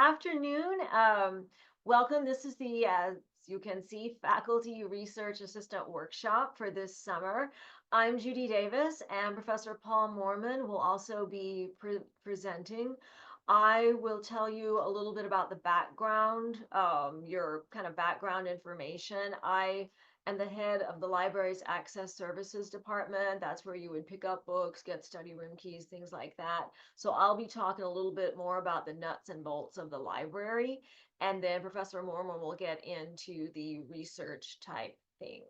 afternoon. Welcome. This is the, as you can see, Faculty Research Assistant Workshop for this summer. I'm Judy Davis, and Professor Paul Moorman will also be presenting. I will tell you a little bit about the background, your kind of background information. I am the head of the library's Access Services Department. That's where you would pick up books, get study room keys, things like that. So I'll be talking a little bit more about the nuts and bolts of the library, and then Professor Mormon will get into the research type things.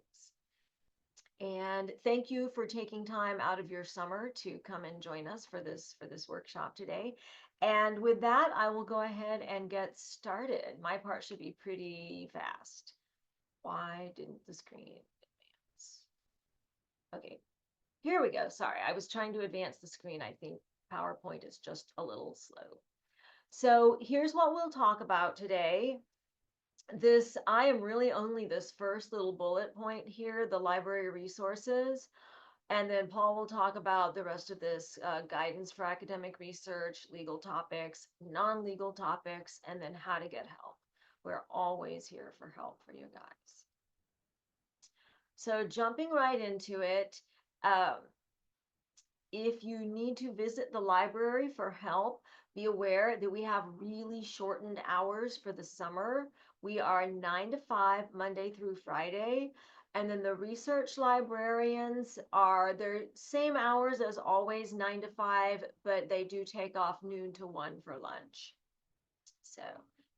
And thank you for taking time out of your summer to come and join us for this workshop today. And with that, I will go ahead and get started. My part should be pretty fast. Why didn't the screen advance? Okay, here we go. Sorry, I was trying to advance the screen. I think PowerPoint is just a little slow. So here's what we'll talk about today. I am really only this first little bullet point here, the library resources. And then Paul will talk about the rest of this guidance for academic research, legal topics, non-legal topics, and then how to get help. We're always here for help for you guys. So jumping right into it, if you need to visit the library for help, be aware that we have really shortened hours for the summer. We are 9 to 5, Monday through Friday. And then the research librarians are their same hours as always, 9 to 5, but they do take off noon to 1 for lunch. So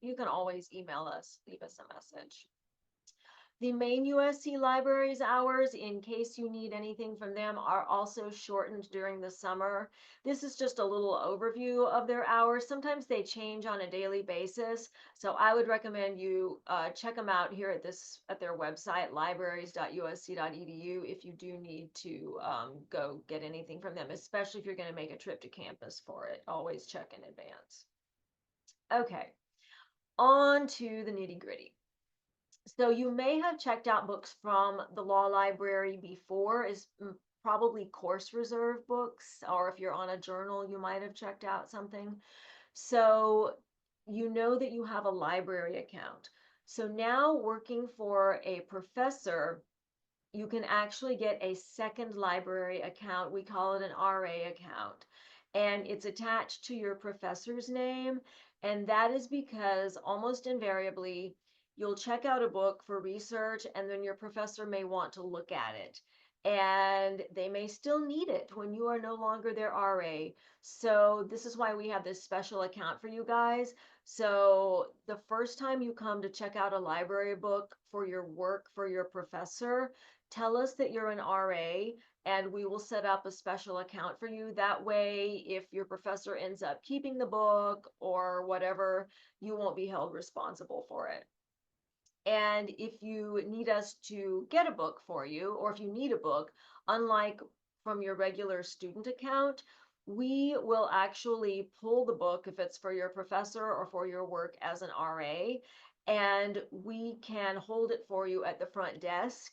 you can always email us, leave us a message. The main USC libraries hours, in case you need anything from them, are also shortened during the summer. This is just a little overview of their hours. Sometimes they change on a daily basis, so I would recommend you check them out here at their website, libraries.usc.edu, if you do need to go get anything from them, especially if you're going to make a trip to campus for it. Always check in advance. Okay, on to the nitty gritty. So you may have checked out books from the law library before, is probably course reserve books, or if you're on a journal, you might have checked out something. So you know that you have a library account. So now working for a professor, you can actually get a second library account. We call it an RA account. And it's attached to your professor's name. And that is because almost invariably, you'll check out a book for research, and then your professor may want to look at it. And they may still need it when you are no longer their RA. So this is why we have this special account for you guys. So the first time you come to check out a library book for your work for your professor, tell us that you're an RA and we will set up a special account for you. That way, if your professor ends up keeping the book or whatever, you won't be held responsible for it. And if you need us to get a book for you, or if you need a book, unlike from your regular student account, we will actually pull the book if it's for your professor or for your work as an RA, and we can hold it for you at the front desk.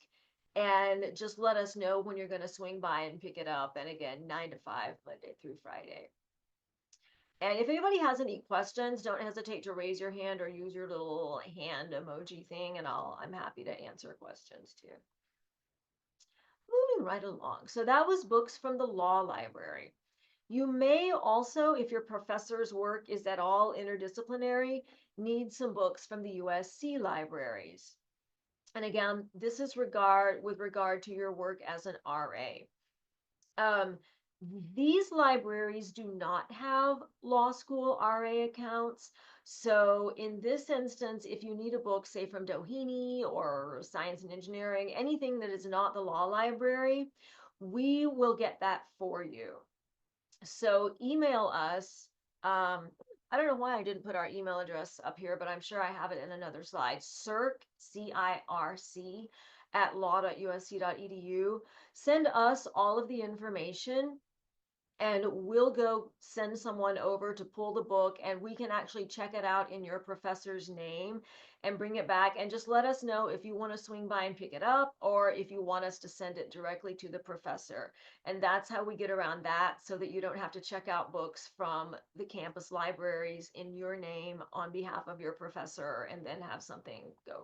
And just let us know when you're going to swing by and pick it up. And again, 9 to 5, Monday through Friday. And if anybody has any questions, don't hesitate to raise your hand or use your little hand emoji thing, and I'm happy to answer questions too. Moving right along. So that was books from the law library. You may also, if your professor's work is at all interdisciplinary, need some books from the USC libraries. And again, this is with regard to your work as an RA. These libraries do not have law school RA accounts. So in this instance, if you need a book, say from Doheny or Science and Engineering, anything that is not the law library, we will get that for you. So email us. I don't know why I didn't put our email address up here, but I'm sure I have it in another slide. CIRC, CIRC, at law.usc.edu. Send us all of the information and we'll go send someone over to pull the book, and we can actually check it out in your professor's name and bring it back, and just let us know if you want to swing by and pick it up or if you want us to send it directly to the professor. And that's how we get around that, so that you don't have to check out books from the campus libraries in your name on behalf of your professor and then have something go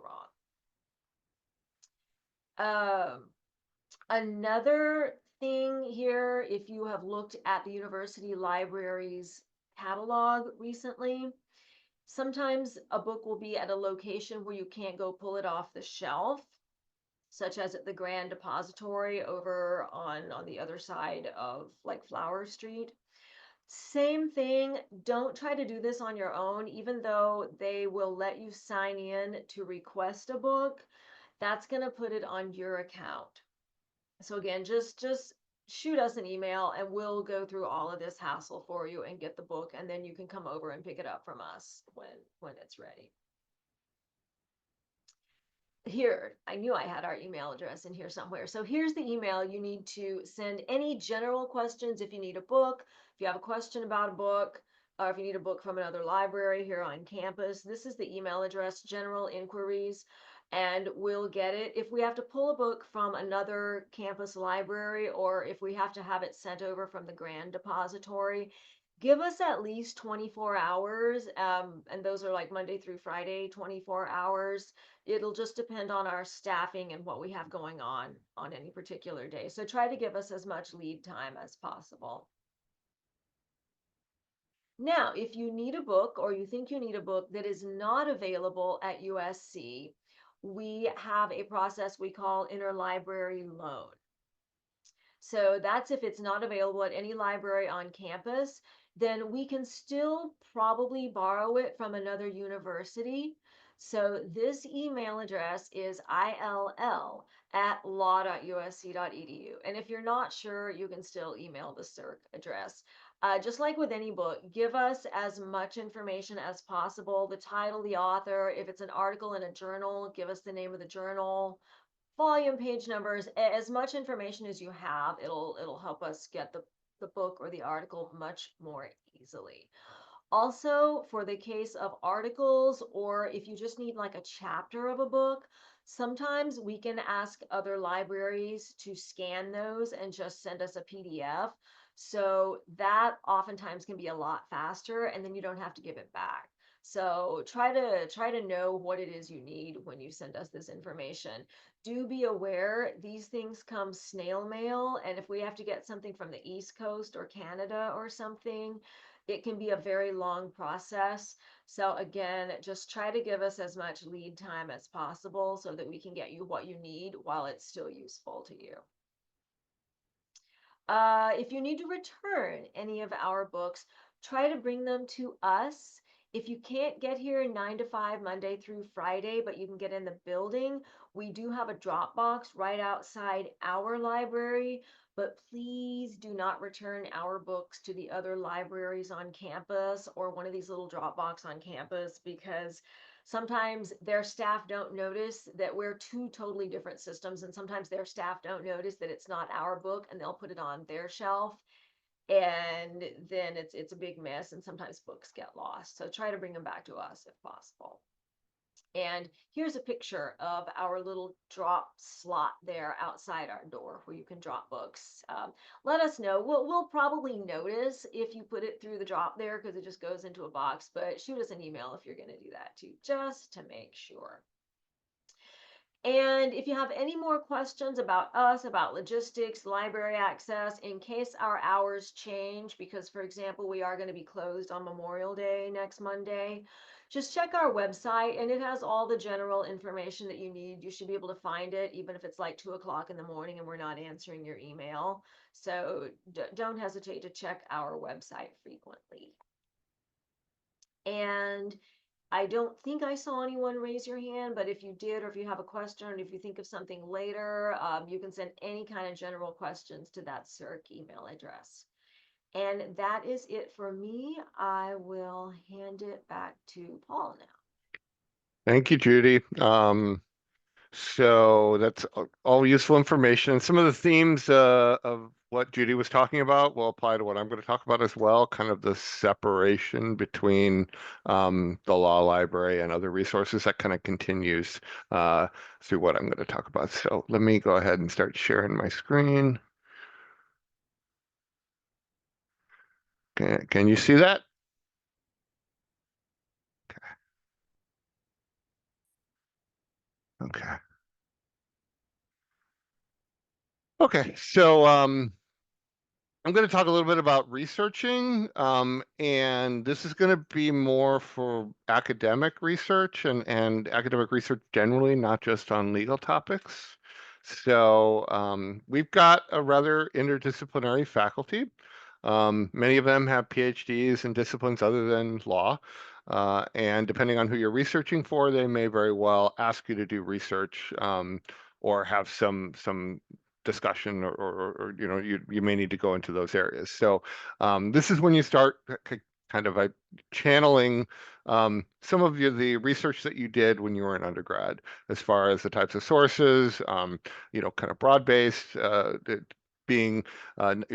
wrong. Another thing here, if you have looked at the university library's catalog recently, sometimes a book will be at a location where you can't go pull it off the shelf, such as at the Grand Depository over on the other side of like Flower Street. Same thing, don't try to do this on your own, even though they will let you sign in to request a book. That's going to put it on your account. So again, just shoot us an email and we'll go through all of this hassle for you and get the book, and then you can come over and pick it up from us when it's ready. Here, I knew I had our email address in here somewhere. So here's the email you need to send any general questions. If you need a book, if you have a question about a book, or if you need a book from another library here on campus, this is the email address, general inquiries, and we'll get it. If we have to pull a book from another campus library, or if we have to have it sent over from the Grand Depository, give us at least 24 hours. And those are like Monday through Friday, 24 hours. It'll just depend on our staffing and what we have going on any particular day. So try to give us as much lead time as possible. Now, if you need a book or you think you need a book that is not available at USC, we have a process we call interlibrary loan. So that's if it's not available at any library on campus, then we can still probably borrow it from another university. So this email address is ill@law.usc.edu. And if you're not sure, you can still email the CERC address. Just like with any book, give us as much information as possible, the title, the author. If it's an article in a journal, give us the name of the journal, volume, page numbers, as much information as you have. It'll help us get the book or the article much more easily. Also, for the case of articles, or if you just need like a chapter of a book, sometimes we can ask other libraries to scan those and just send us a PDF. So that oftentimes can be a lot faster, and then you don't have to give it back. So try to know what it is you need when you send us this information. Do be aware these things come snail mail, and if we have to get something from the East Coast or Canada or something, it can be a very long process. So again, just try to give us as much lead time as possible so that we can get you what you need while it's still useful to you. If you need to return any of our books, try to bring them to us. If you can't get here 9 to 5 Monday through Friday, but you can get in the building, we do have a drop box right outside our library. But please do not return our books to the other libraries on campus or one of these little drop box on campus, because sometimes their staff don't notice that we're two totally different systems, and sometimes their staff don't notice that it's not our book and they'll put it on their shelf, and then it's a big mess, and sometimes books get lost. So try to bring them back to us if possible. And here's a picture of our little drop slot there outside our door where you can drop books. Let us know. We'll probably notice if you put it through the drop there, because it just goes into a box, but shoot us an email if you're going to do that too, just to make sure. And if you have any more questions about us, about logistics, library access, in case our hours change, because for example, we are going to be closed on Memorial Day next Monday, just check our website and it has all the general information that you need. You should be able to find it, even if it's like 2 o'clock in the morning and we're not answering your email. So don't hesitate to check our website frequently. And I don't think I saw anyone raise your hand, but if you did, or if you have a question, or if you think of something later, you can send any kind of general questions to that CERC email address. And that is it for me. I will hand it back to Paul now. Thank you, Judy. So that's all useful information. Some of the themes of what Judy was talking about will apply to what I'm going to talk about as well, kind of the separation between the law library and other resources that kind of continues uh, through what I'm going to talk about. So let me go ahead and start sharing my screen. Can you see that? Okay. Okay. So I'm going to talk a little bit about researching, and this is going to be more for academic research and academic research generally, not just on legal topics. So we've got a rather interdisciplinary faculty. Many of them have PhDs in disciplines other than law. And depending on who you're researching for, they may very well ask you to do research or have some discussion or you may need to go into those areas. So this is when you start kind of channeling some of the research that you did when you were an undergrad, as far as the types of sources, kind of broad-based, being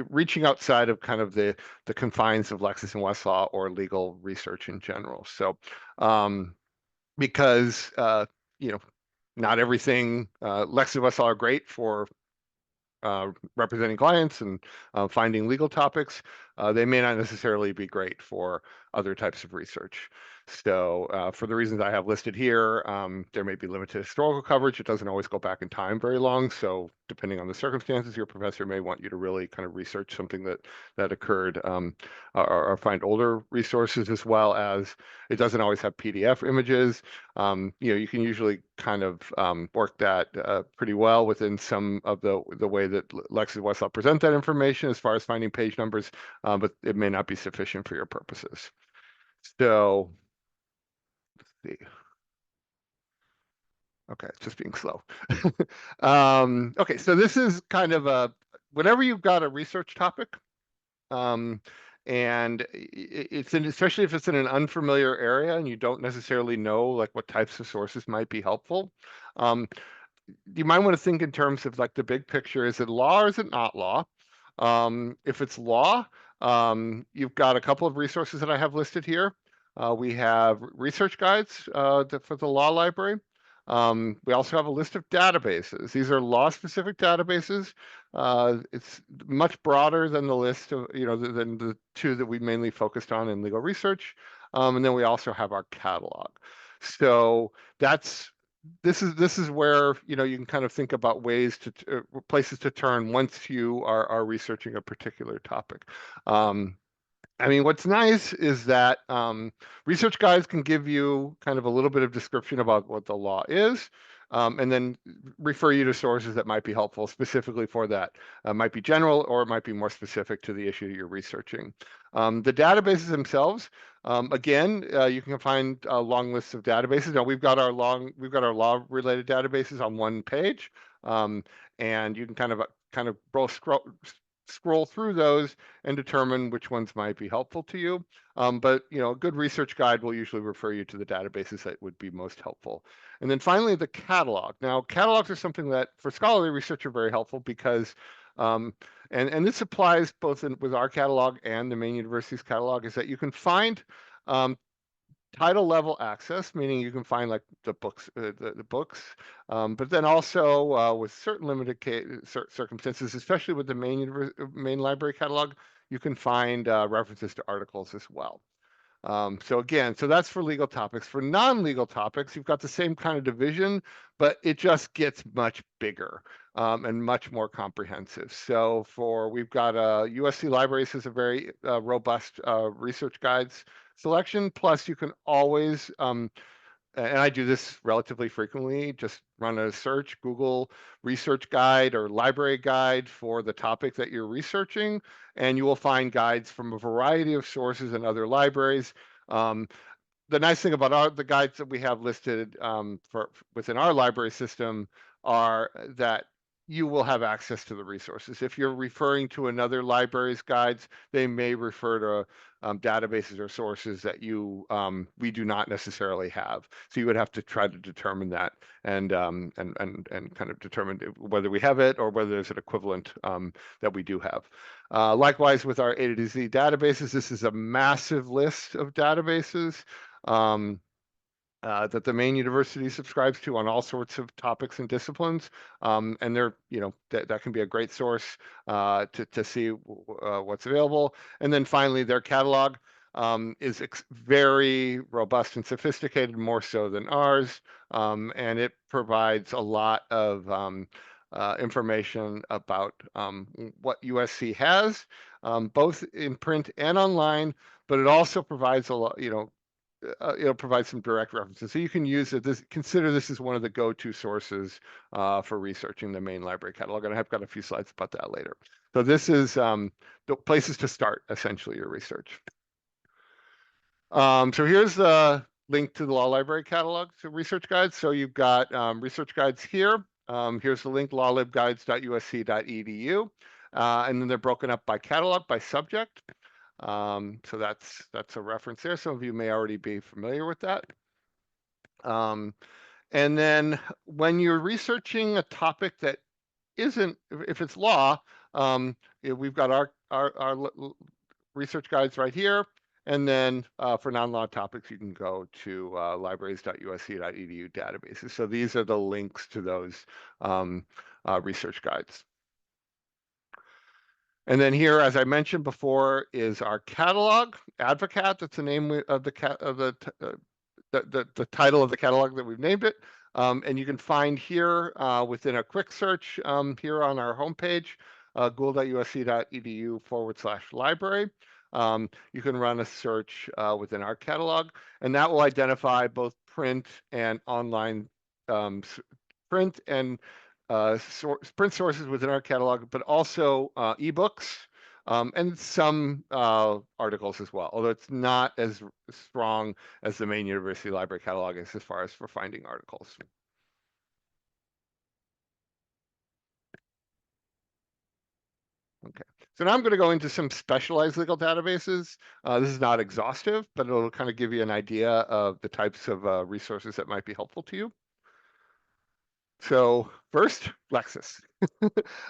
reaching outside of kind of the confines of Lexis and Westlaw or legal research in general. So because you know not everything Lexis and Westlaw are great for representing clients and finding legal topics, they may not necessarily be great for other types of research. So for the reasons I have listed here, there may be limited historical coverage. It doesn't always go back in time very long. So depending on the circumstances, your professor may want you to really kind of research something that occurred or find older resources, as well as it doesn't always have PDF images. You can usually kind of work that pretty well within some of the way that Lexis and Westlaw present that information as far as finding page numbers, but it may not be sufficient for your purposes. So, let's see. Okay, it's just being slow. Okay, so this is kind of whenever you've got a research topic, um, and especially if it's in an unfamiliar area and you don't necessarily know like what types of sources might be helpful. Um, you might want to think in terms of like the big picture. Is it law or is it not law? If it's law, you've got a couple of resources that I have listed here. We have research guides for the law library. We also have a list of databases. These are law-specific databases. It's much broader than the list of, than the two that we mainly focused on in legal research. And then we also have our catalog. So that's this is where you can kind of think about ways to places to turn once you are researching a particular topic. Um, I mean, what's nice is that research guides can give you kind of a little bit of description about what the law is, and then refer you to sources that might be helpful specifically for that. Might be general or it might be more specific to the issue that you're researching. The databases themselves, again, you can find long lists of databases. Now we've got our law-related databases on one page, um, and you can kind of scroll through those and determine which ones might be helpful to you. But a good research guide will usually refer you to the databases that would be most helpful. And then finally, the catalog. Now, catalogs are something that for scholarly research are very helpful because, um, and this applies both with our catalog and the main university's catalog, is that you can find um, title level access, meaning you can find like the books, the books, but then also with certain limited circumstances, especially with the main library catalog, you can find references to articles as well. So again, so that's for legal topics. For non-legal topics, you've got the same kind of division, but it just gets much bigger and much more comprehensive. So we've got USC Libraries has a very robust research guides selection. Plus, you can always, and I do this relatively frequently, just run a search, Google research guide or library guide for the topic that you're researching, and you will find guides from a variety of sources and other libraries. Um, the nice thing about the guides that we have listed within our library system are that you will have access to the resources. If you're referring to another library's guides, they may refer to databases or sources that we do not necessarily have. So you would have to try to determine that and kind of determine whether we have it or whether there's an equivalent that we do have. Likewise, with our A to Z databases, this is a massive list of databases. That the Maine University subscribes to on all sorts of topics and disciplines. And they're, that can be a great source to see what's available. And then finally, their catalog is very robust and sophisticated, more so than ours. And it provides a lot of information about what USC has, both in print and online, but it also provides a lot, it'll provide some direct references. So you can use it. Consider this as one of the go-to sources for researching the Maine library catalog. And I've got a few slides about that later. So this is the places to start, essentially, your research. So here's the link to the law library catalog, so research guides. So you've got research guides here. Here's the link, lawlibguides.usc.edu. And then they're broken up by catalog, by subject. So that's a reference there. Some of you may already be familiar with that. And then when you're researching a topic that isn't, if it's law, we've got our research guides right here. And then for non-law topics, you can go to libraries.usc.edu databases. So these are the links to those research guides. And then here, as I mentioned before, is our catalog, Advocat. That's the name of the title of the catalog that we've named it. And you can find here within a quick search here on our homepage, gould.usc.edu/library. You can run a search within our catalog, and that will identify both print and online print and print sources within our catalog, but also ebooks and some articles as well, although it's not as strong as the Maine University Library catalog is as far as for finding articles. Okay, so now I'm going to go into some specialized legal databases. This is not exhaustive, but it'll kind of give you an idea of the types of resources that might be helpful to you. So first, Lexis.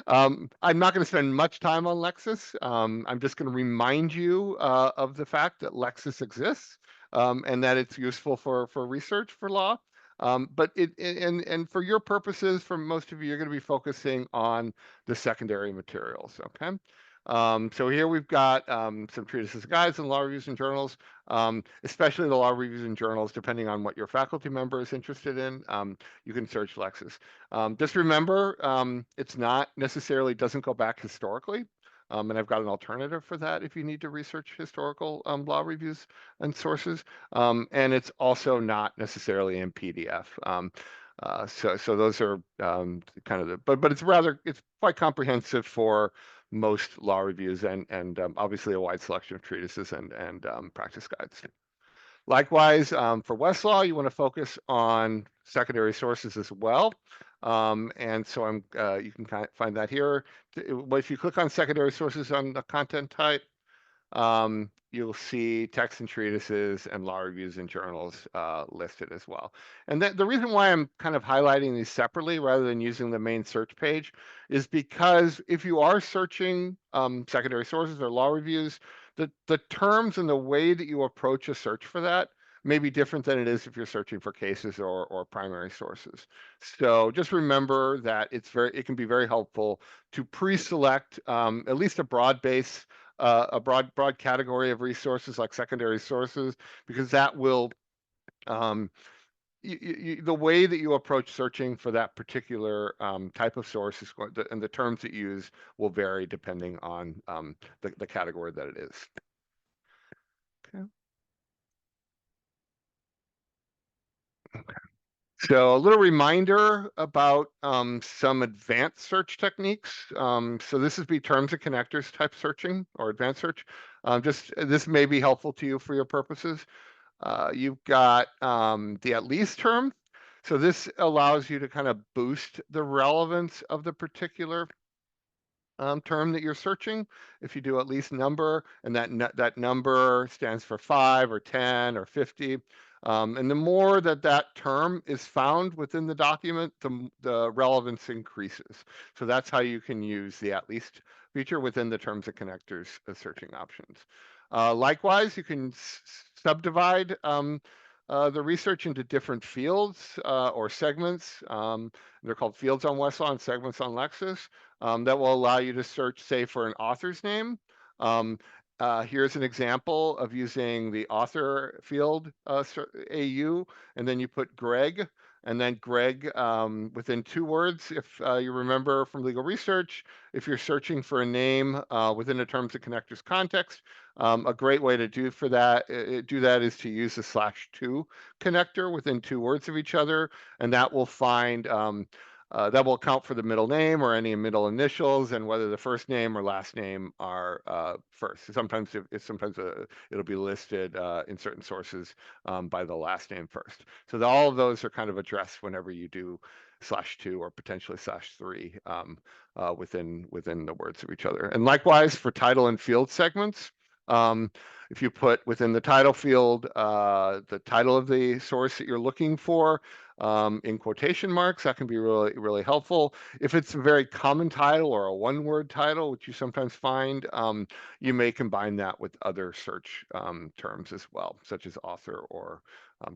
I'm not going to spend much time on Lexis. I'm just going to remind you of the fact that Lexis exists and that it's useful for research for law. But and for your purposes, for most of you, you're going to be focusing on the secondary materials. Okay. So here we've got some treatises, guides, and law reviews and journals, especially the law reviews and journals, depending on what your faculty member is interested in. You can search Lexis. Just remember, it's not necessarily doesn't go back historically. And I've got an alternative for that if you need to research historical law reviews and sources. And it's also not necessarily in PDF. So those are kind of the, but it's quite comprehensive for most law reviews and obviously a wide selection of treatises and practice guides. Likewise, for Westlaw, you want to focus on secondary sources as well. And so you can find that here. If you click on secondary sources on the content type, you'll see texts and treatises and law reviews and journals listed as well. And the reason why I'm kind of highlighting these separately rather than using the main search page is because if you are searching secondary sources or law reviews, the terms and the way that you approach a search for that may be different than it is if you're searching for cases or primary sources. So just remember that it can be very helpful to pre-select at least a broad base, a broad category of resources like secondary sources, because that will the way that you approach searching for that particular type of source and the terms that you use will vary depending on the category that it is. Okay. So a little reminder about some advanced search techniques. So this would be terms and connectors type searching or advanced search. This may be helpful to you for your purposes. You've got the at least term. So this allows you to kind of boost the relevance of the particular term that you're searching. If you do at least number, and that number stands for 5 or 10 or 50, and the more that that term is found within the document, the relevance increases. So that's how you can use the at least feature within the terms and connectors searching options. Likewise, you can subdivide the research into different fields or segments. They're called fields on Westlaw and segments on Lexis. That will allow you to search, say, for an author's name. Here's an example of using the author field AU, and then you put Greg, and then Greg within 2 words. If you remember from legal research, if you're searching for a name within a terms and connectors context, a great way to do that is to use the /2 connector within 2 words of each other, and that will find that will account for the middle name or any middle initials, and whether the first name or last name are first. Sometimes it'll be listed in certain sources by the last name first. So all of those are kind of addressed whenever you do /2 or potentially /3 within the words of each other. And likewise for title and field segments. If you put within the title field the title of the source that you're looking for, in quotation marks, that can be really, really helpful. If it's a very common title or a one-word title, which you sometimes find, you may combine that with other search terms as well, such as author or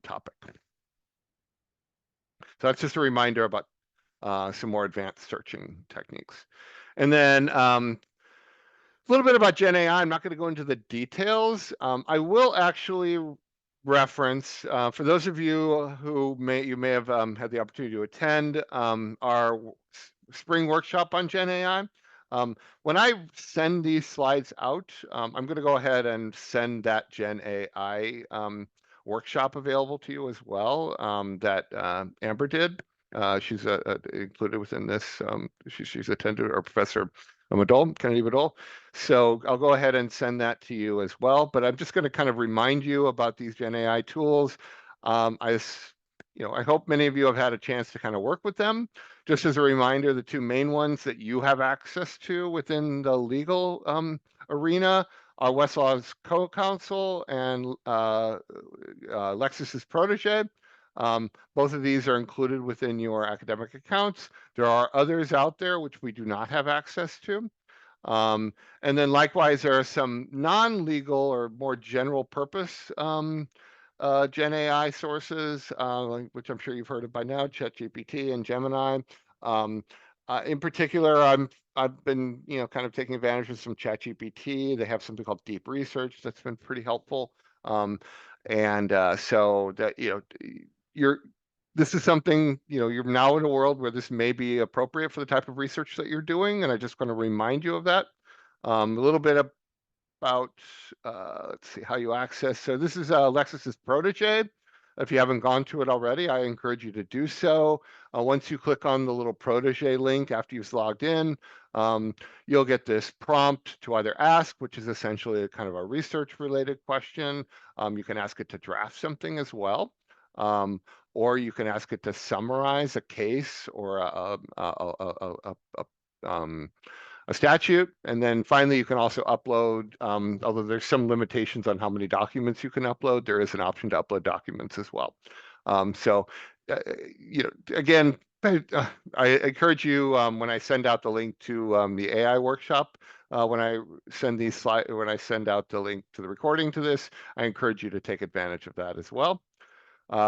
topic. So that's just a reminder about some more advanced searching techniques. And then a little bit about Gen AI. I'm not going to go into the details. I will actually reference for those of you who may have had the opportunity to attend our spring workshop on Gen AI. When I send these slides out, I'm going to go ahead and send that Gen AI workshop available to you as well that Amber did. She's included within this. She's attended, or Professor Kennedy Badol. So I'll go ahead and send that to you as well. But I'm just going to kind of remind you about these Gen AI tools. I hope many of you have had a chance to kind of work with them. Just as a reminder, the 2 main ones that you have access to within the legal arena are Westlaw's co-counsel and Lexis's protege. Both of these are included within your academic accounts. There are others out there which we do not have access to. And then likewise, there are some non-legal or more general purpose Gen AI sources, which I'm sure you've heard of by now, ChatGPT and Gemini. In particular, I've been kind of taking advantage of some ChatGPT. They have something called Deep Research that's been pretty helpful. And so that this is something, you're now in a world where this may be appropriate for the type of research that you're doing, and I just want to remind you of that. A little bit about, let's see, how you access. So this is Lexis's protege. If you haven't gone to it already, I encourage you to do so. Once you click on the little protege link after you've logged in, you'll get this prompt to either ask, which is essentially a kind of a research-related question. You can ask it to draft something as well. Or you can ask it to summarize a case or a statute. And then finally, you can also upload, although there's some limitations on how many documents you can upload, there is an option to upload documents as well. Again, I encourage you when I send out the link to the AI workshop, when I send out the link to the recording to this, I encourage you to take advantage of that as well.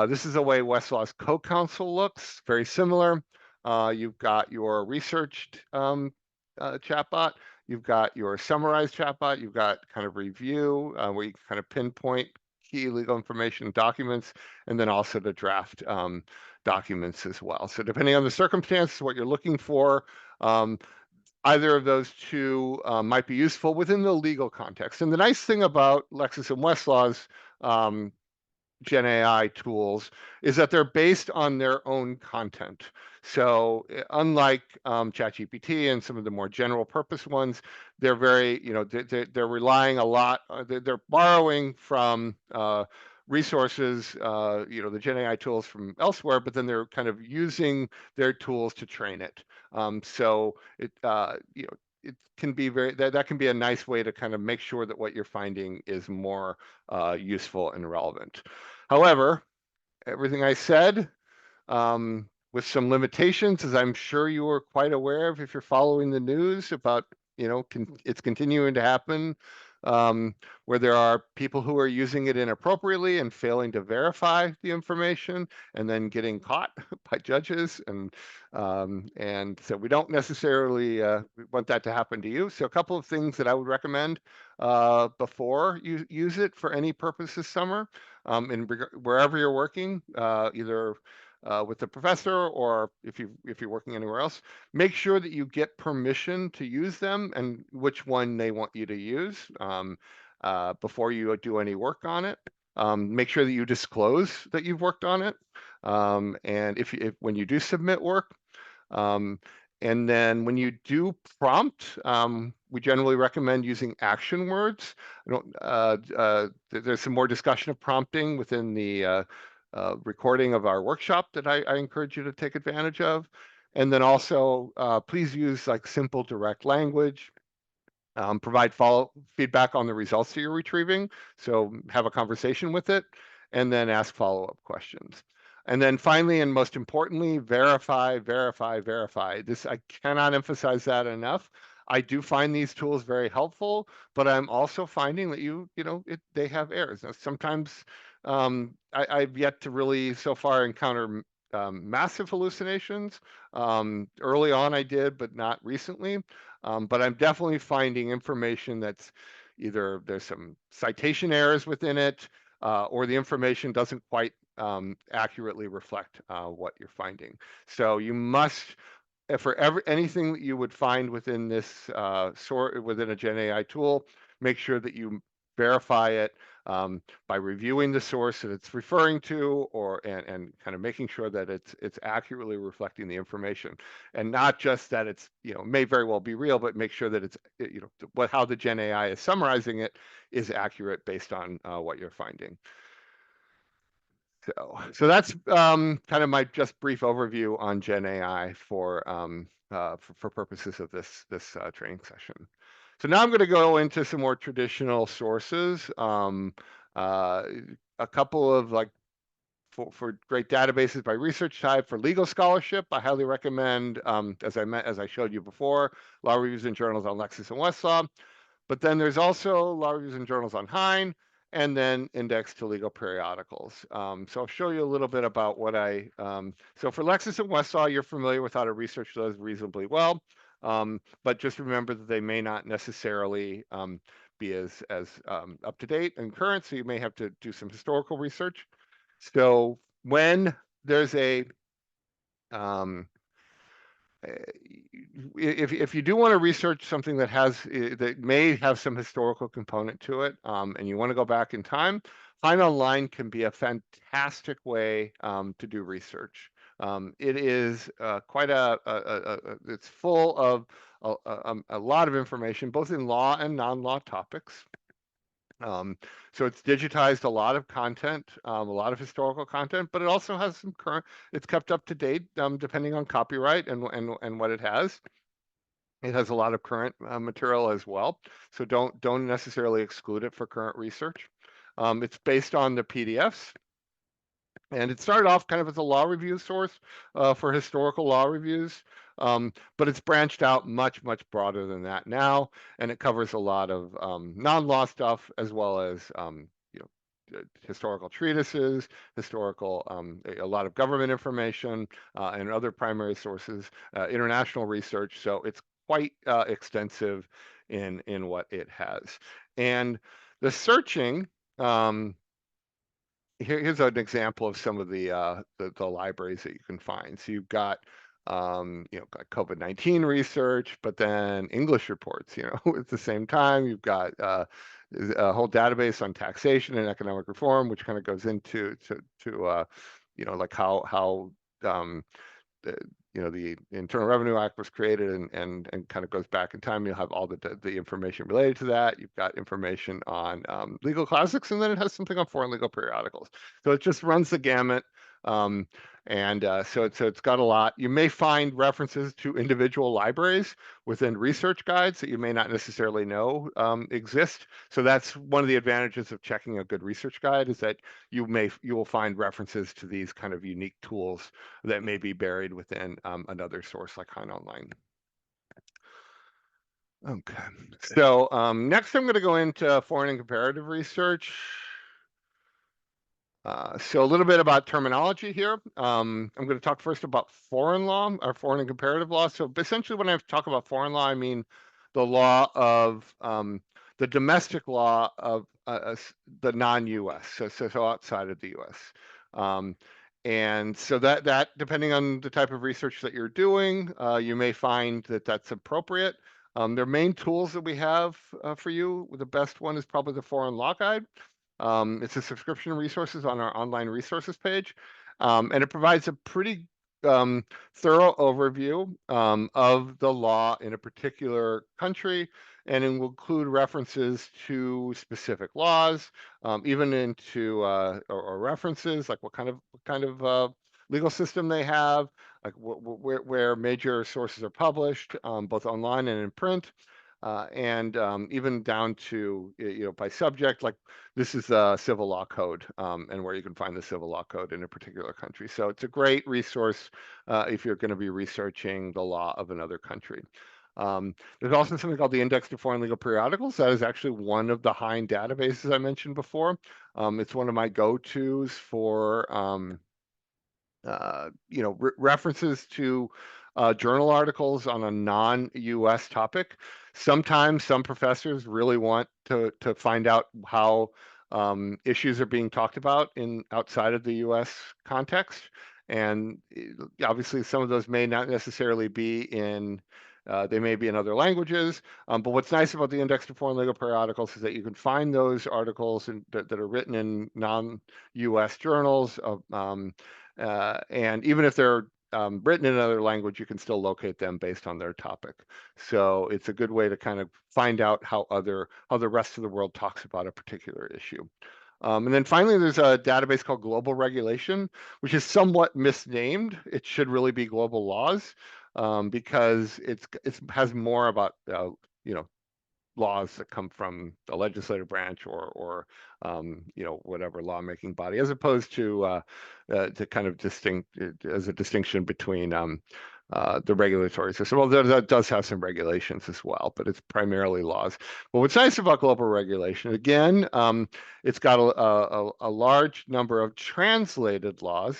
This is the way Westlaw's co-counsel looks, very similar. You've got your researched chatbot, you've got your summarized chatbot, you've got kind of review where you can kind of pinpoint key legal information documents, and then also to draft documents as well. So depending on the circumstances, what you're looking for, either of those 2 might be useful within the legal context. And the nice thing about Lexis and Westlaw's Gen AI tools is that they're based on their own content. So unlike ChatGPT and some of the more general purpose ones, they're very, they're relying a lot, they're borrowing from resources, the Gen AI tools from elsewhere, but then they're kind of using their tools to train it. So it can be that can be a nice way to kind of make sure that what you're finding is more useful and relevant. However, everything I said, with some limitations, as I'm sure you are quite aware of if you're following the news about, it's continuing to happen, um, where there are people who are using it inappropriately and failing to verify the information and then getting caught by judges. And so we don't necessarily want that to happen to you. So a couple of things that I would recommend before you use it for any purpose this summer, wherever you're working, either with the professor, or if you're working anywhere else, make sure that you get permission to use them and which one they want you to use before you do any work on it. Make sure that you disclose that you've worked on it, and if when you do submit work. Um, and then when you do prompt, we generally recommend using action words. I don't, there's some more discussion of prompting within the recording of our workshop that I encourage you to take advantage of. And then also, please use like simple, direct language. Provide follow feedback on the results that you're retrieving. So have a conversation with it, and then ask follow-up questions. And then finally, and most importantly, verify, verify, verify. This, I cannot emphasize that enough. I do find these tools very helpful, but I'm also finding that they have errors. Now, sometimes I've yet to really so far encounter massive hallucinations. Early on I did, but not recently. But I'm definitely finding information that's either there's some citation errors within it, or the information doesn't quite accurately reflect what you're finding. So you must, for anything that you would find within this within a Gen AI tool, make sure that you verify it by reviewing the source that it's referring to, and kind of making sure that it's accurately reflecting the information, and not just that it's may very well be real, but make sure that it's how the Gen AI is summarizing it is accurate based on what you're finding. So that's kind of my just brief overview on Gen AI for purposes of this training session. So now I'm going to go into some more traditional sources. A couple of for great databases by research type. For legal scholarship, I highly recommend, as I showed you before, law reviews and journals on Lexis and Westlaw. But then there's also law reviews and journals on Hein, and then index to legal periodicals. So I'll show you a little bit about what so for Lexis and Westlaw, you're familiar with how to research those reasonably well. But just remember that they may not necessarily be as up to date and current, so you may have to do some historical research. So when there's um, if you do want to research something that may have some historical component to it, and you want to go back in time, Find Online can be a fantastic way to do research. It is it's full of a lot of information, both in law and non-law topics. So it's digitized a lot of content, a lot of historical content, but it also has some current. It's kept up to date, depending on copyright and what it has. It has a lot of current material as well, so don't necessarily exclude it for current research. It's based on the PDFs. And it started off kind of as a law review source for historical law reviews, but it's branched out much, much broader than that now, and it covers a lot of non-law stuff as well as historical treatises, a lot of government information, and other primary sources, international research. So it's quite extensive in what it has. And the searching. Here's an example of some of the libraries that you can find. So you've got COVID-19 research, but then English reports, at the same time. You've got a whole database on taxation and economic reform, which kind of goes into like how the Internal Revenue Act was created and kind of goes back in time. You'll have all the information related to that. You've got information on legal classics, and then it has something on foreign legal periodicals. So it just runs the gamut. Um, so it's got a lot. You may find references to individual libraries within research guides that you may not necessarily know exist. So that's one of the advantages of checking a good research guide, is that you will find references to these kind of unique tools that may be buried within another source like Hein Online. Okay, so next I'm going to go into foreign and comparative research. So a little bit about terminology here. I'm going to talk first about foreign law, or foreign and comparative law. So essentially, when I talk about foreign law, I mean the law of the domestic law of the non-U.S. So outside of the U.S. Um, and so that depending on the type of research that you're doing, you may find that that's appropriate. There are main tools that we have for you. The best one is probably the Foreign Law Guide. It's a subscription resources on our online resources page, and it provides a pretty thorough overview of the law in a particular country, and it will include references to specific laws, even into or references like what kind of legal system they have, like where major sources are published, both online and in print. And even down to by subject, like this is a civil law code, and where you can find the civil law code in a particular country. So it's a great resource if you're going to be researching the law of another country. There's also something called the Index to Foreign Legal Periodicals. That is actually one of the Hein databases I mentioned before. It's one of my go-tos for references to journal articles on a non-US topic. Sometimes some professors really want to find out how issues are being talked about in outside of the US context. And obviously some of those may not necessarily be in they may be in other languages, but what's nice about the Index to Foreign Legal Periodicals is that you can find those articles that are written in non-U.S. journals, and even if they're written in another language, you can still locate them based on their topic. So it's a good way to kind of find out how the rest of the world talks about a particular issue. And then finally, there's a database called Global Regulation, which is somewhat misnamed. It should really be Global Laws, because it has more about laws that come from the legislative branch or whatever lawmaking body, as opposed to kind of distinct as a distinction between the regulatory system. Well, that does have some regulations as well, but it's primarily laws. But what's nice about global regulation, again, it's got a large number of translated laws,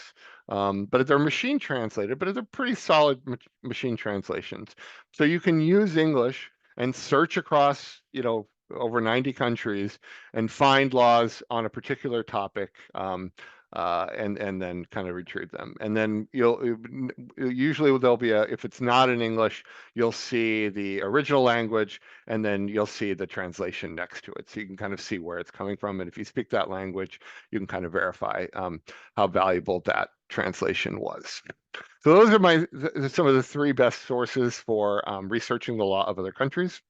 but they're machine translated, but they're pretty solid machine translations. So you can use English and search across, over 90 countries and find laws on a particular topic, and then kind of retrieve them. And then usually there'll be if it's not in English, you'll see the original language, and then you'll see the translation next to it. So you can kind of see where it's coming from. And if you speak that language, you can kind of verify how valuable that translation was. So those are some of the three best sources for researching the law of other countries.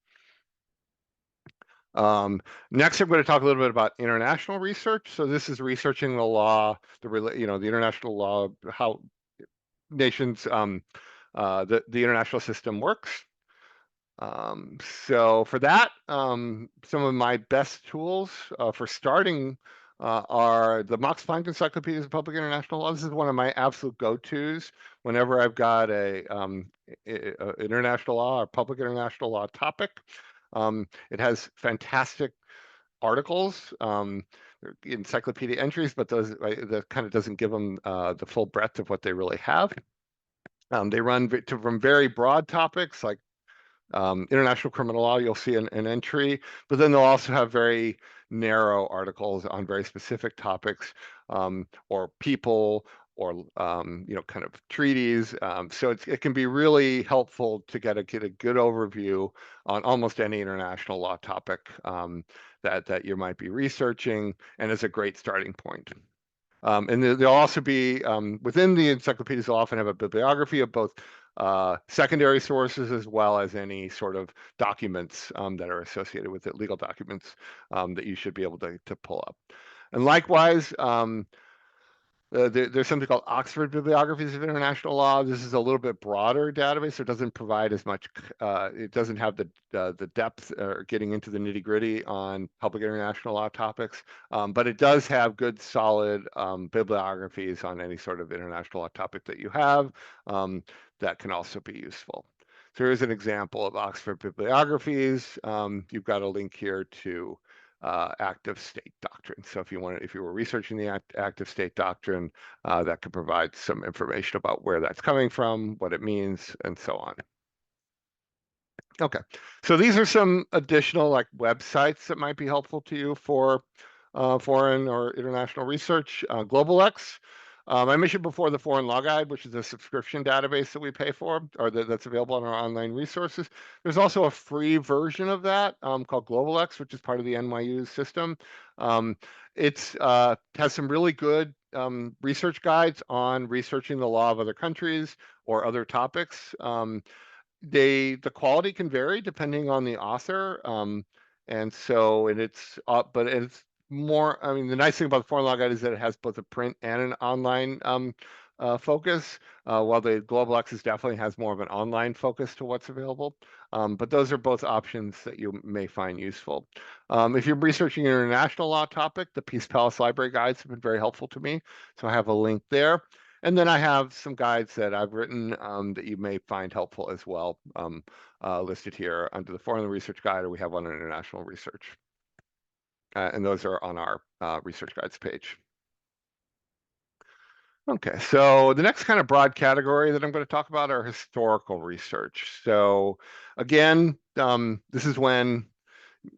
Next, I'm going to talk a little bit about international research. So this is researching the law, the international law, how nations, the international system works. So for that, some of my best tools for starting are the Max Planck Encyclopedias of Public International Law. This is one of my absolute go-tos whenever I've got a international law or public international law topic. It has fantastic articles, encyclopedia entries, but that kind of doesn't give them the full breadth of what they really have. They run from very broad topics like international criminal law. You'll see an entry, but then they'll also have very narrow articles on very specific topics, or people, or kind of treaties. So it can be really helpful to get a good overview on almost any international law topic that you might be researching, and is a great starting point. And there'll also be, within the encyclopedias, they'll often have a bibliography of both secondary sources as well as any sort of documents that are associated with it, legal documents that you should be able to pull up. And likewise, there's something called Oxford Bibliographies of International Law. This is a little bit broader database, so it doesn't provide as much. It doesn't have the depth or getting into the nitty gritty on public international law topics, but it does have good, solid bibliographies on any sort of international law topic that you have that can also be useful. So here's an example of Oxford bibliographies. You've got a link here to active state doctrine. So if you were researching the active state doctrine, that could provide some information about where that's coming from, what it means, and so on. Okay, so these are some additional like websites that might be helpful to you for foreign or international research. GlobalX. I mentioned before the Foreign Law Guide, which is a subscription database that we pay for, or that's available on our online resources. There's also a free version of that called GlobalX, which is part of the NYU system. It has some really good research guides on researching the law of other countries or other topics. The quality can vary depending on the author, and so but it's more. I mean, the nice thing about the Foreign Law Guide is that it has both a print and an online focus. While the Global Access definitely has more of an online focus to what's available, but those are both options that you may find useful. If you're researching an international law topic, the Peace Palace Library guides have been very helpful to me, so I have a link there. And then I have some guides that I've written that you may find helpful as well, listed here under the Foreign Research Guide, or we have one on international research. And those are on our research guides page. Okay, so the next kind of broad category that I'm going to talk about are historical research. So again, this is when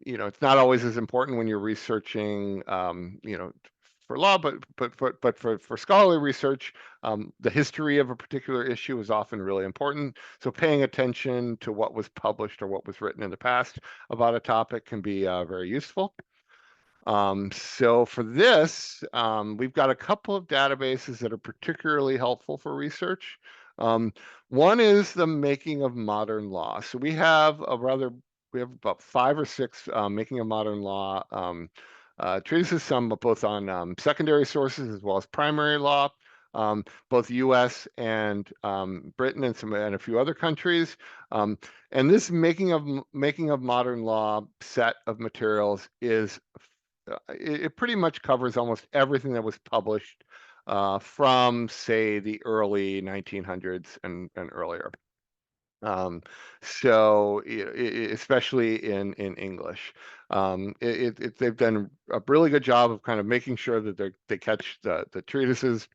it's not always as important when you're researching, for law, but for scholarly research, the history of a particular issue is often really important. So paying attention to what was published or what was written in the past about a topic can be very useful. So for this, we've got a couple of databases that are particularly helpful for research. One is the Making of Modern Law. So we have about 5 or 6 Making of Modern Law treatises, some both on secondary sources as well as primary law, both U.S. and Britain and a few other countries. And this Making of Modern Law set of materials is it pretty much covers almost everything that was published from, say, the early 1900s and earlier. So especially in English, they've done a really good job of kind of making sure that they catch the treatises.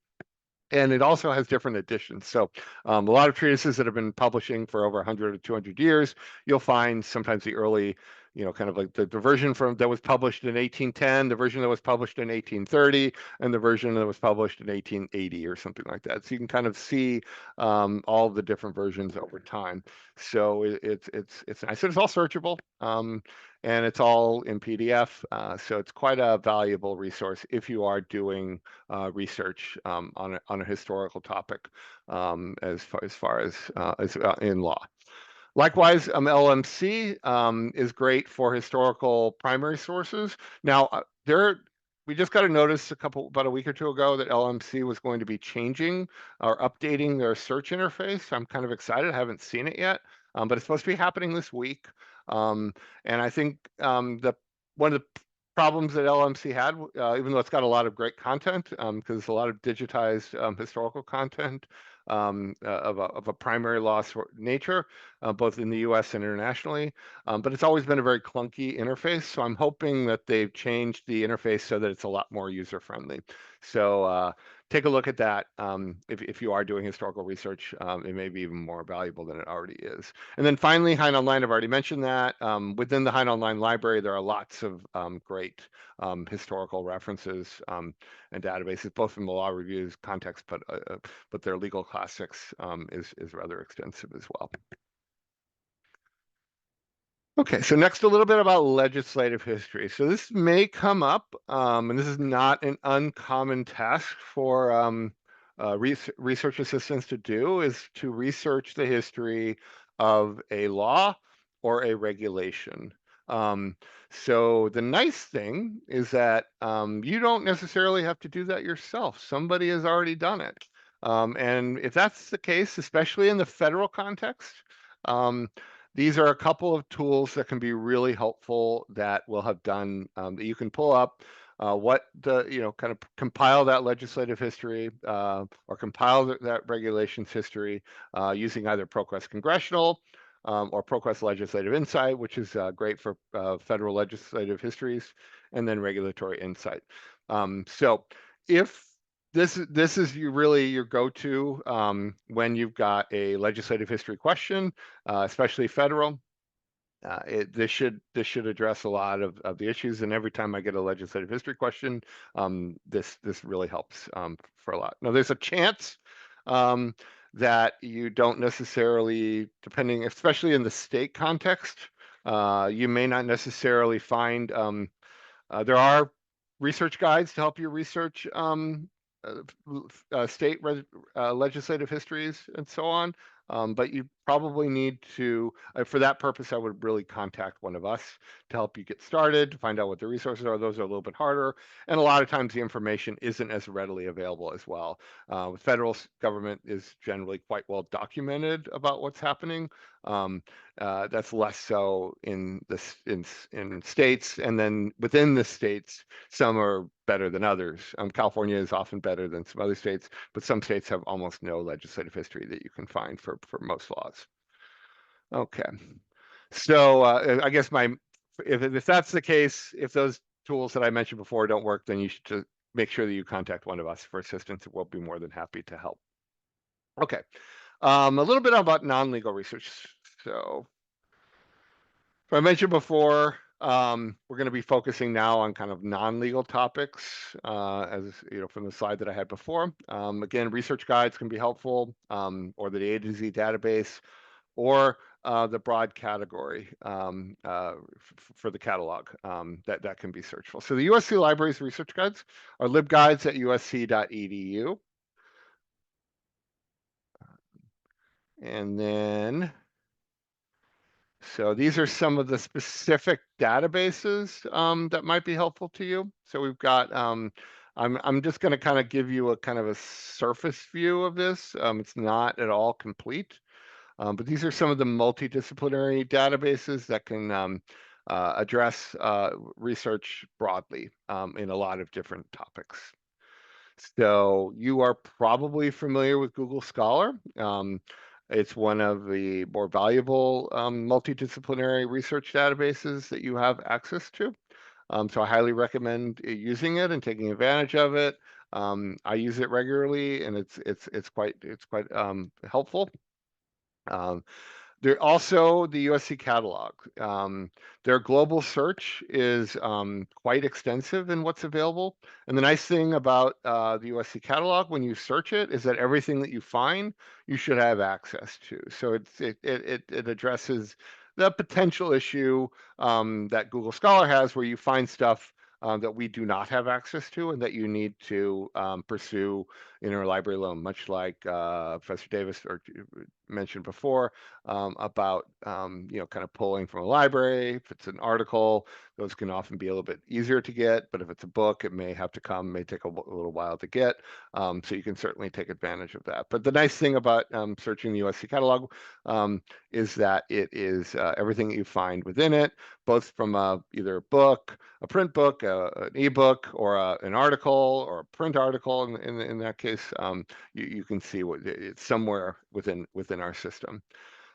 And it also has different editions. So a lot of treatises that have been publishing for over 100 or 200 years, you'll find sometimes the early, kind of like the version that was published in 1810, the version that was published in 1830, and the version that was published in 1880 or something like that. So you can kind of see all the different versions over time. So it's nice. It's all searchable. And it's all in PDF, so it's quite a valuable resource if you are doing research on a historical topic, as far as in law. Likewise, LMC is great for historical primary sources. Now, we just got a notice about a week or two ago that LMC was going to be changing or updating their search interface. I'm kind of excited. I haven't seen it yet, but it's supposed to be happening this week. And I think one of the problems that LMC had, even though it's got a lot of great content, because it's a lot of digitized historical content of a primary law nature, both in the U.S. and internationally. But it's always been a very clunky interface. So I'm hoping that they've changed the interface so that it's a lot more user-friendly. So take a look at that. If you are doing historical research, it may be even more valuable than it already is. And then finally, Hein Online, I've already mentioned that. Within the Hein Online library, there are lots of great historical references and databases, both from the law reviews context, but their legal classics is rather extensive as well. Okay, so next a little bit about legislative history. So this may come up, and this is not an uncommon task for research assistants to do, is to research the history of a law or a regulation. Um, so the nice thing is that you don't necessarily have to do that yourself. Somebody has already done it. And if that's the case, especially in the federal context, um, these are a couple of tools that can be really helpful that will have done that you can pull up what the, kind of compile that legislative history or compile that regulations history using either ProQuest Congressional or ProQuest Legislative Insight, which is great for federal legislative histories, and then Regulatory Insight. So if this is really your go-to when you've got a legislative history question, especially federal. This should address a lot of the issues. And every time I get a legislative history question, this really helps for a lot. Now, there's a chance um, that you don't necessarily, depending, especially in the state context, you may not necessarily find there are research guides to help you research uh, state legislative histories and so on. But you probably need to, for that purpose, I would really contact one of us to help you get started, to find out what the resources are. Those are a little bit harder. And a lot of times the information isn't as readily available as well. The federal government is generally quite well documented about what's happening. Um, that's less so in states, and then within the states, some are better than others. California is often better than some other states, but some states have almost no legislative history that you can find for most laws. Okay, so I guess if that's the case, if those tools that I mentioned before don't work, then you should just make sure that you contact one of us for assistance. We'll be more than happy to help. Okay, a little bit about non-legal research. So I mentioned before, we're going to be focusing now on kind of non-legal topics, as you know, from the slide that I had before. Again, research guides can be helpful, or the A to Z database, or the broad category for the catalog that can be searchable. So the USC Library's research guides are libguides at usc.edu. And then so these are some of the specific databases that might be helpful to you. So we've got, I'm just going to kind of give you a kind of a surface view of this. It's not at all complete, but these are some of the multidisciplinary databases that can address research broadly in a lot of different topics. So you are probably familiar with Google Scholar. It's one of the more valuable multidisciplinary research databases that you have access to. So I highly recommend using it and taking advantage of it. I use it regularly, and it's quite helpful. Um, They're also the USC catalog. Their global search is quite extensive in what's available. And the nice thing about the USC catalog, when you search it, is that everything that you find, you should have access to. So it addresses the potential issue that Google Scholar has, where you find stuff that we do not have access to and that you need to pursue interlibrary loan, much like Professor Davis mentioned before about kind of pulling from a library. If it's an article, those can often be a little bit easier to get, but if it's a book, it may have to come, may take a little while to get. So you can certainly take advantage of that. But the nice thing about searching the USC catalog is that it is everything that you find within it, both from either a book, a print book, an ebook, or an article, or a print article. In that case, you can see what it's somewhere within our system.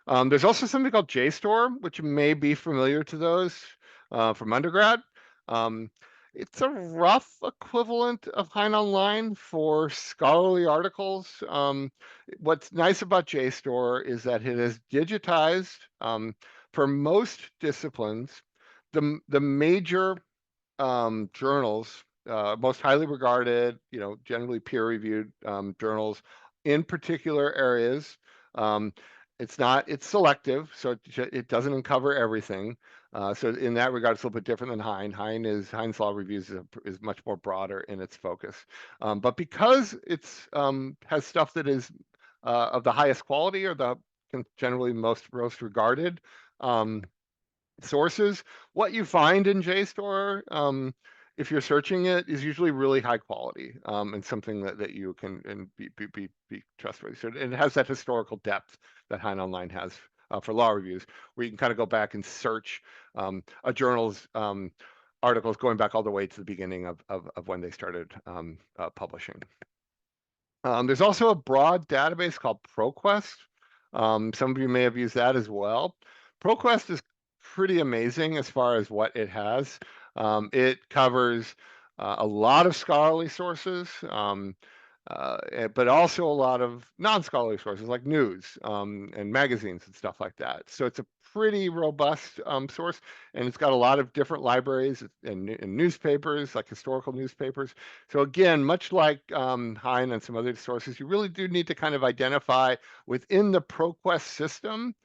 There's also something called JSTOR, which may be familiar to those from undergrad. Um, it's a rough equivalent of Hein Online for scholarly articles. What's nice about JSTOR is that it is digitized for most disciplines. The major journals, most highly regarded, generally peer-reviewed journals in particular areas. Um, It's not, it's selective, so it doesn't uncover everything. So in that regard, it's a little bit different than Heinz Law Reviews is much more broader in its focus. But because it's has stuff that is of the highest quality or the generally most regarded um, sources, what you find in JSTOR, if you're searching it, is usually really high quality and something that you can and be trustworthy. So it has that historical depth that Hein Online has for law reviews, where you can kind of go back and search a journal's articles going back all the way to the beginning of when they started publishing. There's also a broad database called ProQuest. Some of you may have used that as well. ProQuest is pretty amazing as far as what it has. It covers a lot of scholarly sources, but also a lot of non-scholarly sources like news and magazines and stuff like that. So it's a pretty robust source, and it's got a lot of different libraries and newspapers, like historical newspapers. So again, much like Hein and some other sources, you really do need to kind of identify within the ProQuest system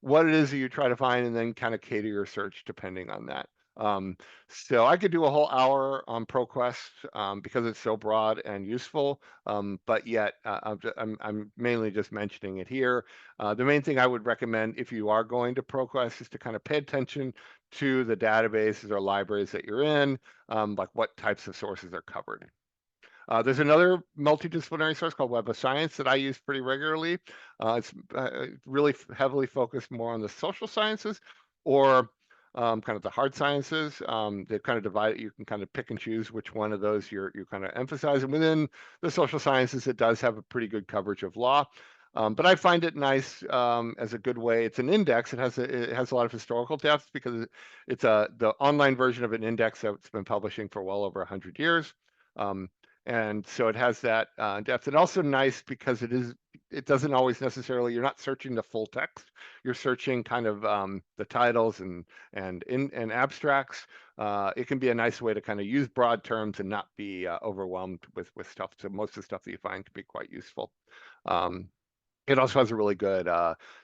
what it is that you try to find, and then kind of cater your search depending on that. Um, so I could do a whole hour on ProQuest because it's so broad and useful, but yet I'm mainly just mentioning it here. The main thing I would recommend if you are going to ProQuest is to kind of pay attention to the databases or libraries that you're in, like what types of sources are covered. There's another multidisciplinary source called Web of Science that I use pretty regularly. It's really heavily focused more on the social sciences or kind of the hard sciences. They've kind of divided, you can kind of pick and choose which one of those you kind of emphasize. And within the social sciences, it does have a pretty good coverage of law. But I find it nice as a good way. It's an index. It has a lot of historical depth because it's the online version of an index that's been publishing for well over 100 years. Um, and so it has that depth. And also nice because it doesn't always necessarily, you're not searching the full text. You're searching kind of the titles and abstracts. It can be a nice way to kind of use broad terms and not be overwhelmed with stuff. So most of the stuff that you find can be quite useful. It also has a really good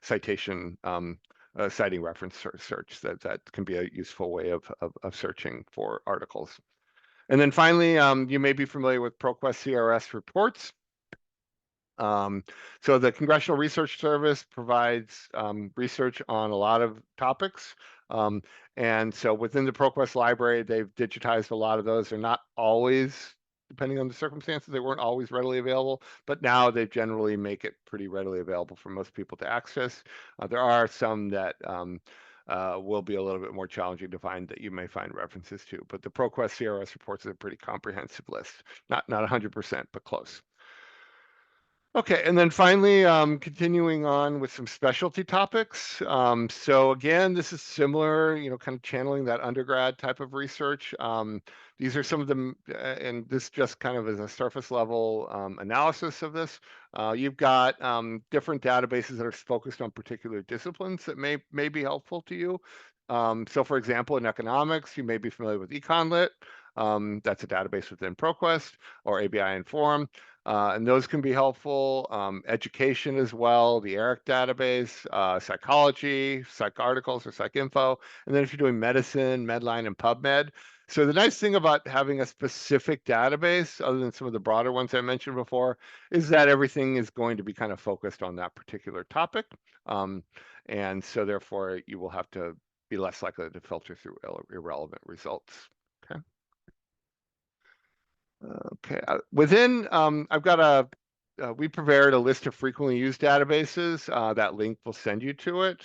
citation citing reference search that can be a useful way of searching for articles. And then finally, you may be familiar with ProQuest CRS reports. So the Congressional Research Service provides research on a lot of topics. And so within the ProQuest library, they've digitized a lot of those. They're not always, depending on the circumstances, they weren't always readily available, but now they generally make it pretty readily available for most people to access. There are some that will be a little bit more challenging to find that you may find references to, but the ProQuest CRS reports is a pretty comprehensive list. Not 100%, but close. Okay, and then finally, continuing on with some specialty topics. So again, this is similar, kind of channeling that undergrad type of research. These are some of them, and this just kind of is a surface level analysis of this. You've got different databases that are focused on particular disciplines that may be helpful to you. So for example, in economics, you may be familiar with EconLit. That's a database within ProQuest or ABI Inform. And those can be helpful. Education as well, the ERIC database, psychology, psych articles or psych info. And then if you're doing medicine, Medline and PubMed. So the nice thing about having a specific database, other than some of the broader ones I mentioned before, is that everything is going to be kind of focused on that particular topic. And so therefore you will have to be less likely to filter through irrelevant results. Okay. Okay, I've got we prepared a list of frequently used databases. That link will send you to it.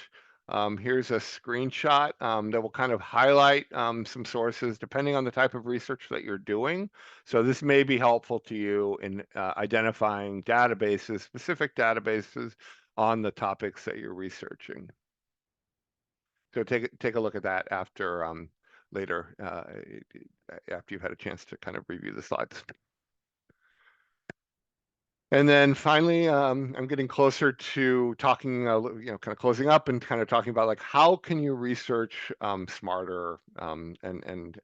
Here's a screenshot that will kind of highlight some sources depending on the type of research that you're doing. So this may be helpful to you in identifying databases, specific databases on the topics that you're researching. So take a look at that after later, after you've had a chance to kind of review the slides. And then finally, I'm getting closer to talking, kind of closing up and kind of talking about like how can you research smarter and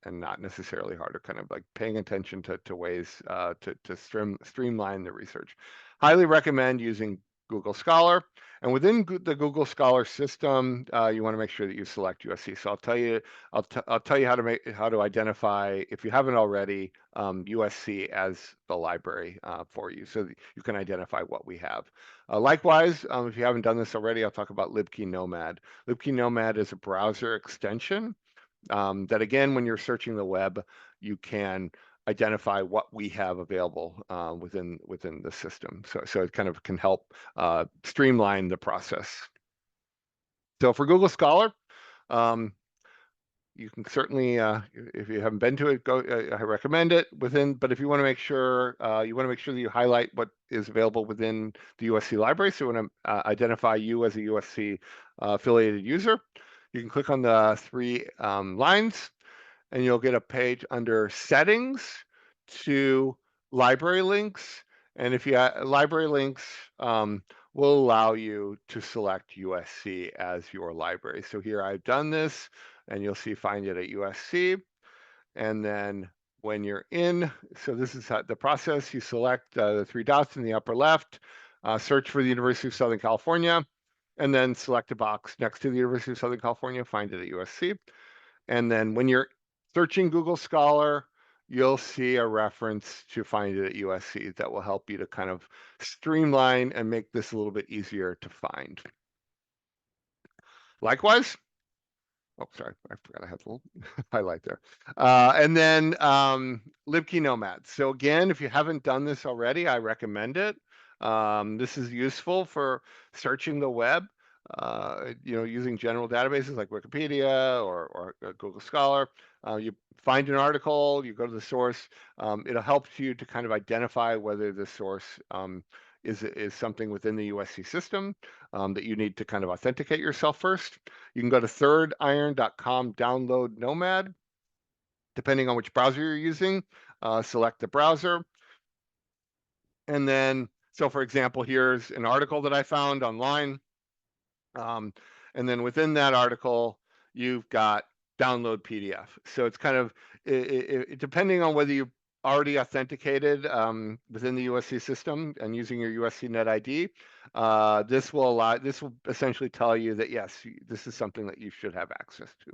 not necessarily harder, kind of like paying attention to ways to streamline the research. Highly recommend using Google Scholar. And within the Google Scholar system, you want to make sure that you select USC. So I'll tell you how to identify, if you haven't already, USC as the library for you, so that you can identify what we have. Likewise, if you haven't done this already, I'll talk about LibKey Nomad. LibKey Nomad is a browser extension that, again, when you're searching the web, you can identify what we have available within the system. So it kind of can help streamline the process. So for Google Scholar, um, you can certainly, if you haven't been to it, go. I recommend it but if you want to make sure, that you highlight what is available within the USC library. So you want to identify you as a USC affiliated user. You can click on the three lines, and you'll get a page under settings to library links. And if you library links will allow you to select USC as your library. So here I've done this, and you'll see find it at USC. And then when you're in, so this is the process. You select the three dots in the upper left, search for the University of Southern California, and then select a box next to the University of Southern California, find it at USC. And then when you're searching Google Scholar, you'll see a reference to find it at USC that will help you to kind of streamline and make this a little bit easier to find. Likewise, oh, sorry, I forgot I had a little highlight there. And then LibKey Nomad. So again, if you haven't done this already, I recommend it. This is useful for searching the web, using general databases like Wikipedia or Google Scholar. You find an article, you go to the source. It'll help you to kind of identify whether the source is something within the USC system that you need to kind of authenticate yourself first. You can go to thirdiron.com, download Nomad. Depending on which browser you're using, select the browser. And then, so for example, here's an article that I found online. And then within that article, you've got download PDF. So it's kind of, depending on whether you already authenticated within the USC system and using your USC Net ID, this will essentially tell you that, yes, this is something that you should have access to.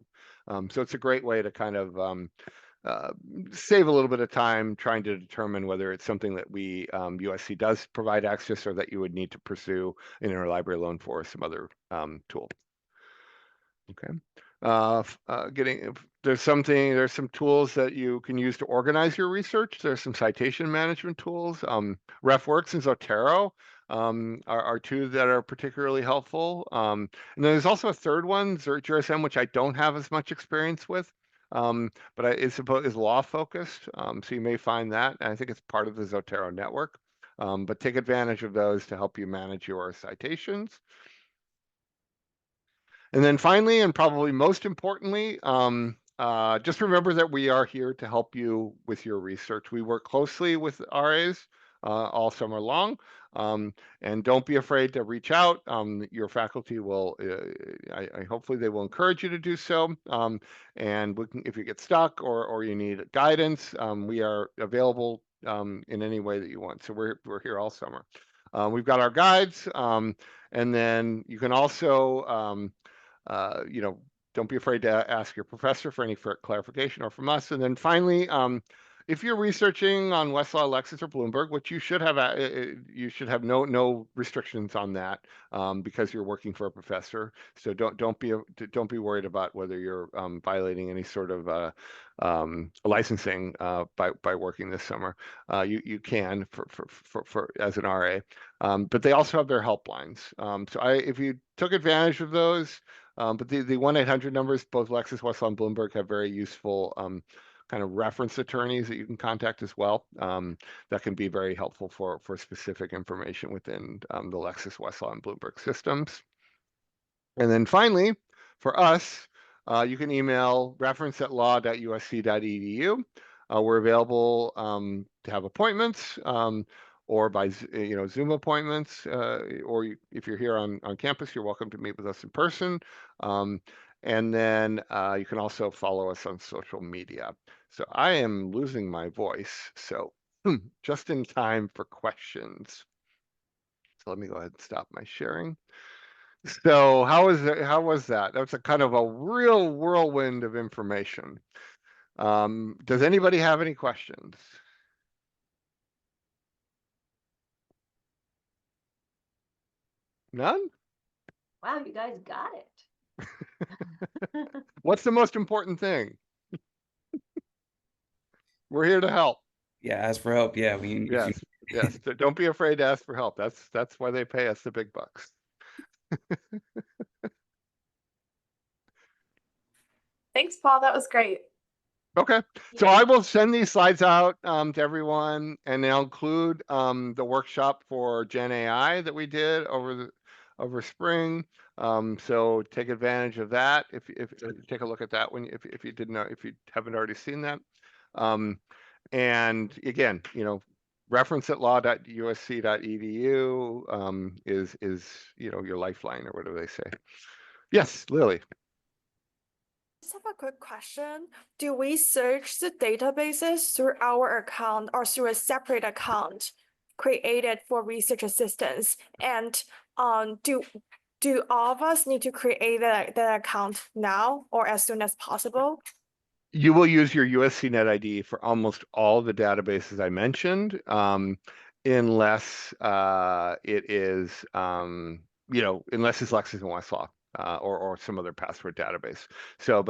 So it's a great way to kind of save a little bit of time trying to determine whether it's something that USC does provide access, or that you would need to pursue an interlibrary loan for some other tool. Okay. There's some tools that you can use to organize your research. There's some citation management tools. RefWorks and Zotero are two that are particularly helpful. And then there's also a third one, ZertGRSM, which I don't have as much experience with. But it's is law focused. So you may find that. And I think it's part of the Zotero network. But take advantage of those to help you manage your citations. And then finally, and probably most importantly, just remember that we are here to help you with your research. We work closely with RAs all summer long, and don't be afraid to reach out. Your faculty will, hopefully they will encourage you to do so. And if you get stuck or you need guidance, we are available in any way that you want. So we're here all summer. We've got our guides, and then you can also don't be afraid to ask your professor for any clarification, or from us. And then finally, if you're researching on Westlaw, Lexis, or Bloomberg, which you should have no restrictions on that, because you're working for a professor. So don't be worried about whether you're violating any sort of licensing by working this summer. You can for as an RA, but they also have their helplines. So if you took advantage of those. But the 1-800 numbers, both Lexis, Westlaw, and Bloomberg, have very useful kind of reference attorneys that you can contact as well. That can be very helpful for specific information within the Lexis, Westlaw, and Bloomberg systems. And then finally, for us, you can email reference@law.usc.edu. We're available to have appointments, or by Zoom appointments, or if you're here on campus, you're welcome to meet with us in person. And then you can also follow us on social media. So I am losing my voice, so just in time for questions. So let me go ahead and stop my sharing. So how is it, how was that? That's a kind of a real whirlwind of information. Does anybody have any questions? None? Wow, you guys got it. What's the most important thing? We're here to help. Yeah, ask for help. Yeah, if you Yes, yes. Don't be afraid to ask for help. That's why they pay us the big bucks. Thanks, Paul. That was great. Okay, so I will send these slides out to everyone, and they'll include the workshop for Gen AI that we did over spring. So take advantage of that if take a look at that when if you didn't know, if you haven't already seen that. And again, reference at law.usc.edu is your lifeline or whatever they say. Yes, Lily. Just have a quick question. Do we search the databases through our account or through a separate account created for research assistants? And do all of us need to create the account now or as soon as possible? You will use your USC Net ID for almost all the databases I mentioned, unless it is, unless it's Lexis and Westlaw or some other password database. So,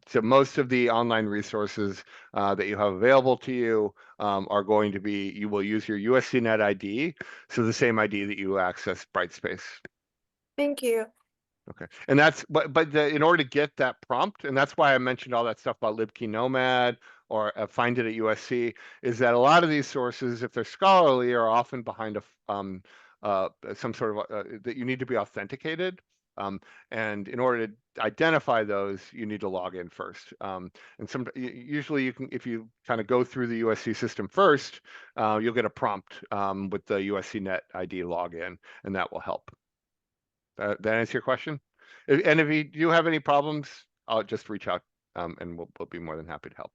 so most of the online resources that you have available to you are going to be, you will use your USC Net ID, so the same ID that you access Brightspace. Thank you. Okay, and that's in order to get that prompt, and that's why I mentioned all that stuff about LibKey Nomad or Find It at USC, is that a lot of these sources, if they're scholarly, are often behind some sort of that you need to be authenticated, and in order to identify those, you need to log in first. And usually you can, if you kind of go through the USC system first, you'll get a prompt with the USC Net ID login, and that will help. That answer your question? And if you do have any problems, I'll just reach out and we'll be more than happy to help.